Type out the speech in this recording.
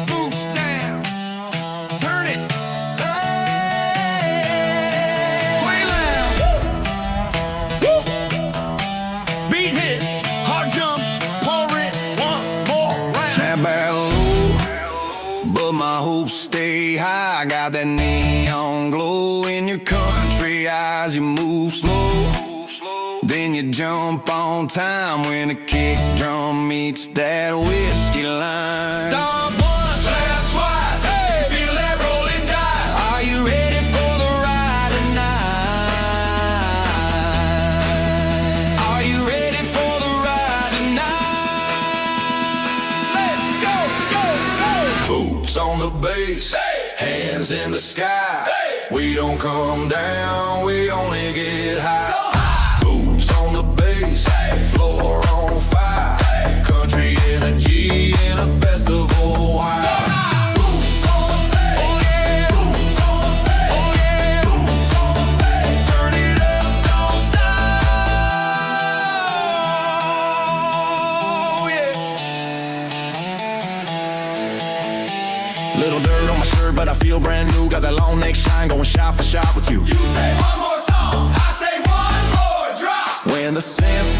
Boots down, turn it. Play loud. Woo. Beat hits, hard jumps, pour it. One more round. Snap back low, but my hopes stay high. Got that neon glow in your country eyes. You move slow, then you jump on time when the kick drum meets that whiskey line. Stop once, clap twice, hey, feel that rolling dice. Are you ready for the ride tonight? Are you ready for the ride tonight? Let's go, go, go. Boots on the bass, hey, hands in the sky. Hey. We don't come down, we only get high. So boots on the bass, hey. Floor on fire, hey. Country energy in a festival wire. So boots on the bass, oh yeah. Boots on the bass, oh yeah. Boots on the bass. Turn it up, don't stop, yeah. Little dirt on my shirt, but I feel brand new. Got that long neck shine, going shot for shot with you. You say one more song, I say one more drop. When the synth